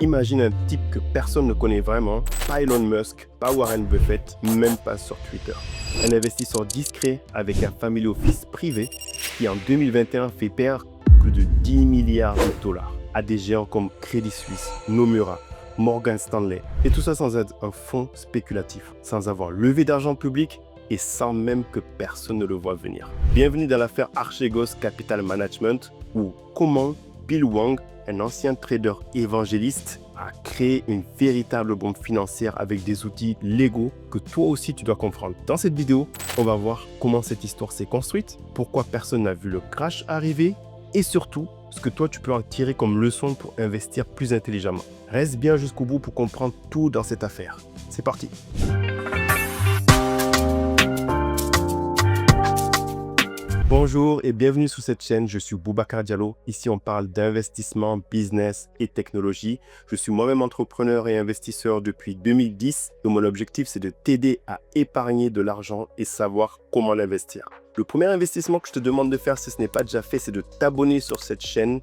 Imagine un type que personne ne connaît vraiment, pas Elon Musk, pas Warren Buffett, même pas sur Twitter. Un investisseur discret avec un family office privé qui en 2021 fait perdre plus de 10 milliards de dollars à des géants comme Credit Suisse, Nomura, Morgan Stanley. Et tout ça sans être un fonds spéculatif, sans avoir levé d'argent public et sans même que personne ne le voit venir. Bienvenue dans l'affaire Archegos Capital Management ou comment Bill Hwang, un ancien trader évangéliste, a créé une véritable bombe financière avec des outils légaux que toi aussi tu dois comprendre. Dans cette vidéo, on va voir comment cette histoire s'est construite, pourquoi personne n'a vu le crash arriver et surtout ce que toi tu peux en tirer comme leçon pour investir plus intelligemment. Reste bien jusqu'au bout pour comprendre tout dans cette affaire. C'est parti. Bonjour et bienvenue sur cette chaîne, je suis Boubacar Diallo. Ici on parle d'investissement, business et technologie. Je suis moi-même entrepreneur et investisseur depuis 2010 et mon objectif c'est de t'aider à épargner de l'argent et savoir comment l'investir. Le premier investissement que je te demande de faire si ce n'est pas déjà fait, c'est de t'abonner sur cette chaîne,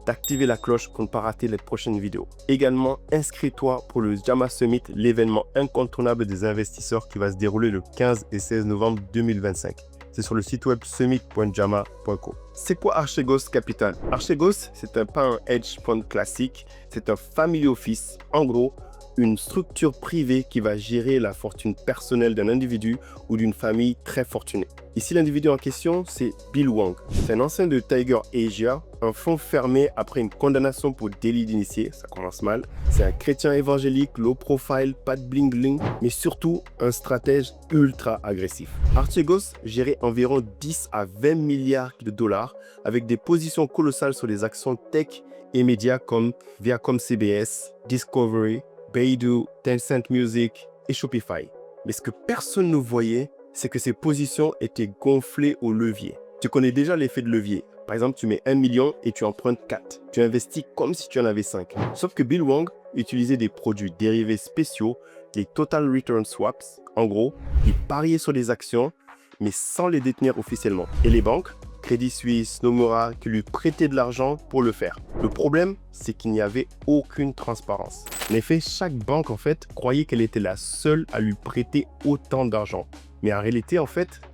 d'activer la cloche pour ne pas rater les prochaines vidéos. Également, inscris-toi pour le JAMA Summit, l'événement incontournable des investisseurs qui va se dérouler le 15 et 16 novembre 2025. C'est sur le site web summit.jama.co. C'est quoi Archegos Capital? Archegos, c'est pas un hedge fund classique, c'est un family office. En gros, une structure privée qui va gérer la fortune personnelle d'un individu ou d'une famille très fortunée. Ici, l'individu en question, c'est Bill Hwang. C'est un ancien de Tiger Asia, un fonds fermé après une condamnation pour délit d'initié, ça commence mal. C'est un chrétien évangélique, low profile, pas de bling bling, mais surtout un stratège ultra agressif. Archegos gérait environ 10 à 20 milliards de dollars avec des positions colossales sur les actions tech et médias comme Viacom CBS, Discovery, Baidu, Tencent Music et Shopify. Mais ce que personne ne voyait, c'est que ces positions étaient gonflées au levier. Tu connais déjà l'effet de levier. Par exemple, tu mets 1 million et tu empruntes 4. Tu investis comme si tu en avais 5. Sauf que Bill Hwang utilisait des produits dérivés spéciaux, les Total Return Swaps. En gros, il pariait sur les actions, mais sans les détenir officiellement. Et les banques, Credit Suisse, Nomura, qui lui prêtaient de l'argent pour le faire. Le problème, c'est qu'il n'y avait aucune transparence. En effet, chaque banque, croyait qu'elle était la seule à lui prêter autant d'argent. Mais en réalité,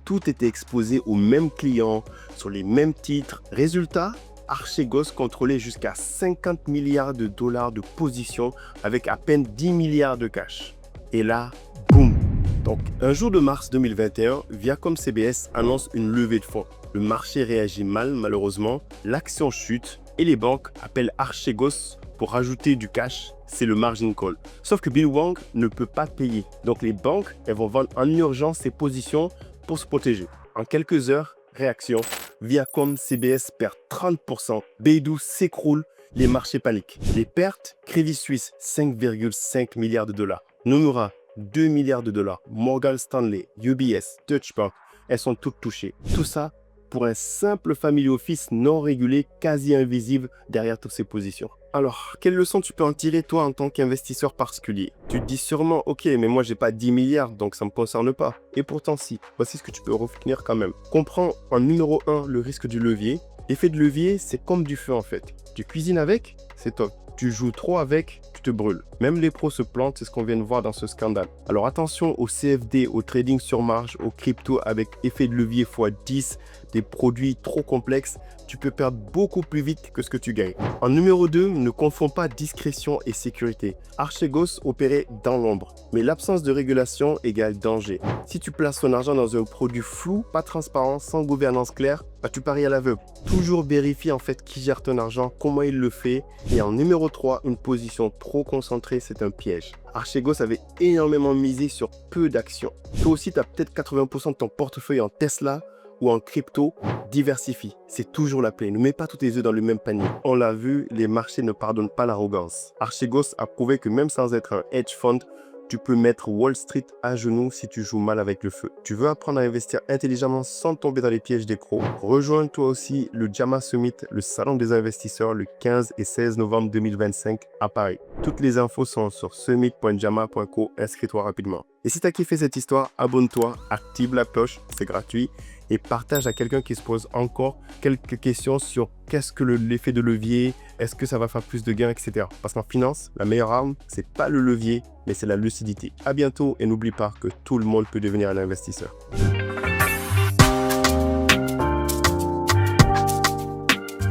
tout était exposé aux mêmes clients, sur les mêmes titres. Résultat, Archegos contrôlait jusqu'à 50 milliards de dollars de position avec à peine 10 milliards de cash. Et là, boum! Donc, un jour de mars 2021, Viacom CBS annonce une levée de fonds. Le marché réagit mal, malheureusement, l'action chute et les banques appellent Archegos pour rajouter du cash, c'est le margin call. Sauf que Bill Hwang ne peut pas payer. Donc, les banques, elles vont vendre en urgence ces positions pour se protéger. En quelques heures, réaction, Viacom CBS perd 30%, Baidu s'écroule, les marchés paniquent. Les pertes, Credit Suisse, 5,5 milliards de dollars. Nomura, 2 milliards de dollars. Morgan Stanley, UBS, Deutsche Bank, elles sont toutes touchées. Tout ça pour un simple family office non régulé, quasi invisible derrière toutes ces positions. Alors, quelle leçon tu peux en tirer toi en tant qu'investisseur particulier? Tu te dis sûrement, ok, mais moi j'ai pas 10 milliards, donc ça me concerne pas. Et pourtant si, voici ce que tu peux retenir quand même. Comprends en numéro 1 le risque du levier. L'effet de levier, c'est comme du feu en fait. Tu cuisines avec, c'est top. Tu joues trop avec, tu te brûles. Même les pros se plantent, c'est ce qu'on vient de voir dans ce scandale. Alors attention au CFD, au trading sur marge, au crypto avec effet de levier x10, des produits trop complexes, tu peux perdre beaucoup plus vite que ce que tu gagnes. En numéro 2, ne confonds pas discrétion et sécurité. Archegos opérait dans l'ombre, mais l'absence de régulation égale danger. Si tu places ton argent dans un produit flou, pas transparent, sans gouvernance claire, tu paries à l'aveugle. Toujours vérifier qui gère ton argent, comment il le fait. Et en numéro 3, une position trop concentrée, c'est un piège. Archegos avait énormément misé sur peu d'actions. Toi aussi, tu as peut-être 80% de ton portefeuille en Tesla ou en crypto. Diversifie, c'est toujours la clé. Ne mets pas tous tes œufs dans le même panier. On l'a vu, les marchés ne pardonnent pas l'arrogance. Archegos a prouvé que même sans être un hedge fund, tu peux mettre Wall Street à genoux si tu joues mal avec le feu. Tu veux apprendre à investir intelligemment sans tomber dans les pièges des pros? Rejoins toi aussi le JAMA Summit, le salon des investisseurs, le 15 et 16 novembre 2025 à Paris. Toutes les infos sont sur summit.jama.co. Inscris-toi rapidement. Et si tu as kiffé cette histoire, abonne-toi, active la cloche, c'est gratuit, et partage à quelqu'un qui se pose encore quelques questions sur qu'est-ce que l'effet de levier, est-ce que ça va faire plus de gains, etc. Parce qu'en finance, la meilleure arme, c'est pas le levier, mais c'est la lucidité. À bientôt et n'oublie pas que tout le monde peut devenir un investisseur.